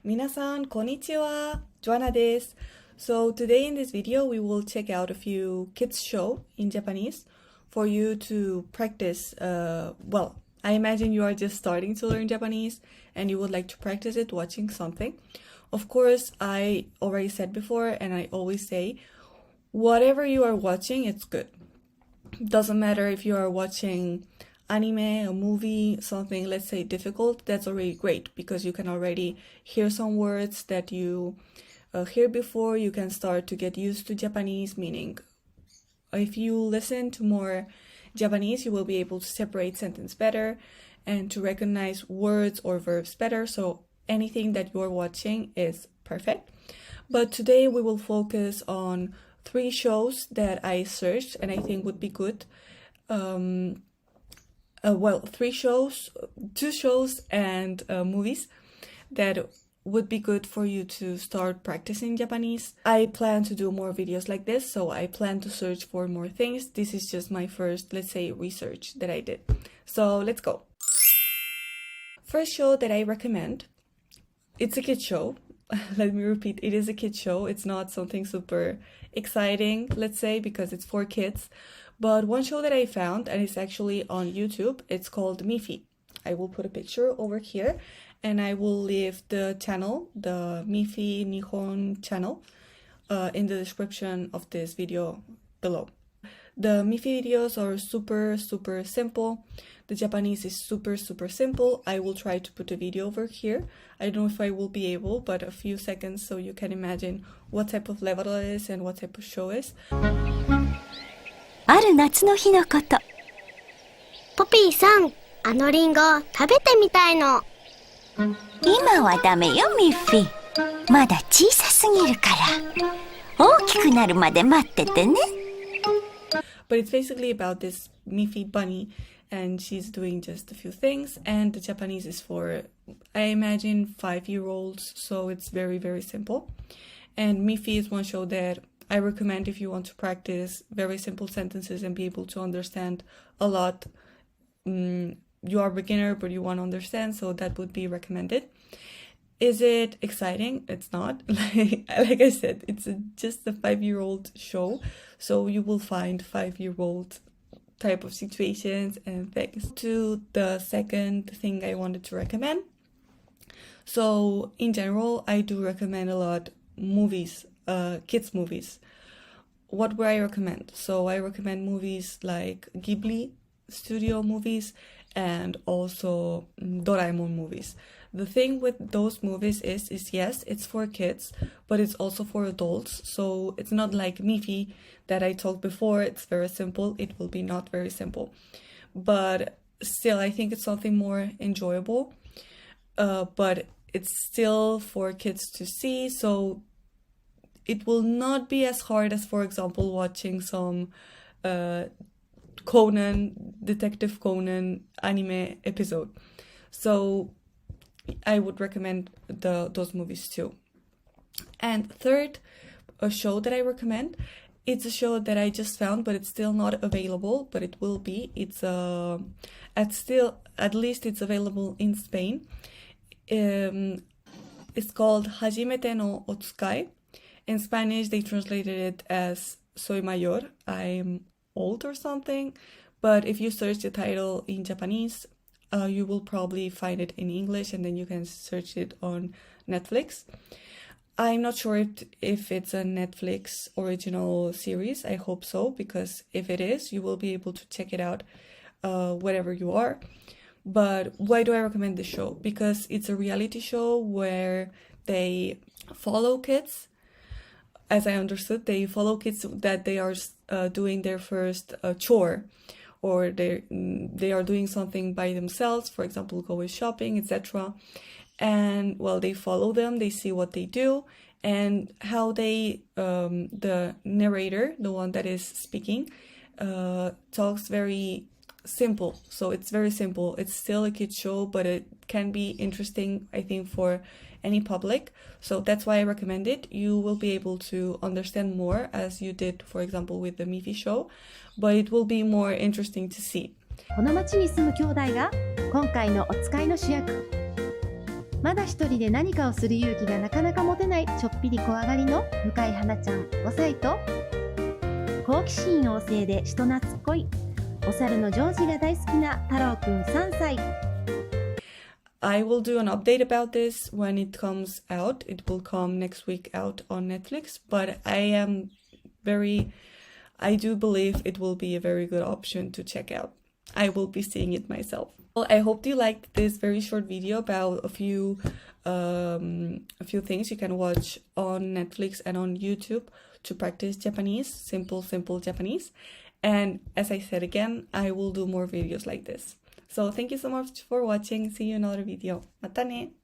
皆さん、こんにちは。Joanna です。So today in this video, we will check out a few kids show in Japanese for you to practice. I imagine you are just starting to learn Japanese and you would like to practice it watching something. Of course, I already said before and I always say, whatever you are watching, it's good. Doesn't matter if you are watching anime, a movie, something, let's say difficult, that's already great because you can already hear some words that you hear before. You can start to get used to Japanese, meaning if you listen to more Japanese, you will be able to separate sentence better and to recognize words or verbs better. So anything that you're watching is perfect. But today we will focus on 3 shows that I searched and I think would be good. 3 shows, 2 shows and movies that would be good for you to start practicing Japanese. I plan to do more videos like this, so I plan to search for more things. This is just my first, let's say, research that I did. So let's go. First show that I recommend, it's a kid show. Let me repeat, it is a kid show. It's not something super exciting, let's say, because it's for kids. But one show that I found, and it's actually on YouTube, it's called Miffy. I will put a picture over here, and I will leave the channel, the Miffy Nihon channel, in the description of this video below. The Miffy videos are super simple. The Japanese is super simple. I will try to put a video over here. I don't know if I will be able, but a few seconds so you can imagine what type of level it is and what type of show it is. ある夏の日のこと。ポピーさん、あのリンゴ食べてみたいの。今はダメよ、ミッフィー。まだ小さすぎるから。大きくなるまで待っててね。But it's basically about this Miffy bunny and she's doing just a few things and the Japanese is for, I imagine, 5-year-olds, so it's very simple. And Miffy is one show that I recommend if you want to practice very simple sentences and be able to understand a lot. You are a beginner, but you want to understand, so that would be recommended. Is it exciting? It's not. Like I said, it's just a 5-year-old show, so you will find 5-year-old type of situations and things. To the second thing I wanted to recommend. So in general, I do recommend a lot movies, kids movies. What would I recommend? So I recommend movies like Ghibli studio movies and also Doraemon movies. The thing with those movies is yes, it's for kids, but it's also for adults. So it's not like Miffy that I told before. It's very simple. It will be not very simple. But still, I think it's something more enjoyable. But it's still for kids to see. So it will not be as hard as, for example, watching some Detective Conan anime episode. So I would recommend those movies too. And third, a show that I recommend, it's a show that I just found, but it's still not available, but it will be. It's at least it's available in Spain. It's called Hajimete no Otsukai. In Spanish, they translated it as Soy Mayor, I'm old or something. But if you search the title in Japanese, you will probably find it in English and then you can search it on Netflix. I'm not sure if it's a Netflix original series. I hope so, because if it is, you will be able to check it out wherever you are. But why do I recommend this show? Because it's a reality show where they follow kids. As I understood, they follow kids that they are doing their first chore, or they are doing something by themselves, for example, going shopping, etc. And well, they follow them, they see what they do, and how they, the narrator, the one that is speaking, talks very simple. So it's very simple. It's still a kid's show, but it can be interesting, I think, for any public. So that's why I recommend it. You will be able to understand more as you did, for example, with the Miffy show, but it will be more interesting to see. この町に住む兄弟が今回のお使いの主役。まだ一人で何かをする勇気がなかなか持てないちょっぴり怖がりの向井花ちゃん5歳と、好奇心旺盛で人懐っこいお猿のジョージが大好きな太郎くん3歳。I will do an update about this when it comes out. It will come next week out on Netflix, but I do believe it will be a very good option to check out. I will be seeing it myself. Well, I hope you liked this very short video about a few things you can watch on Netflix and on YouTube to practice Japanese, simple Japanese. And as I said again, I will do more videos like this. So thank you so much for watching. See you in another video. またね!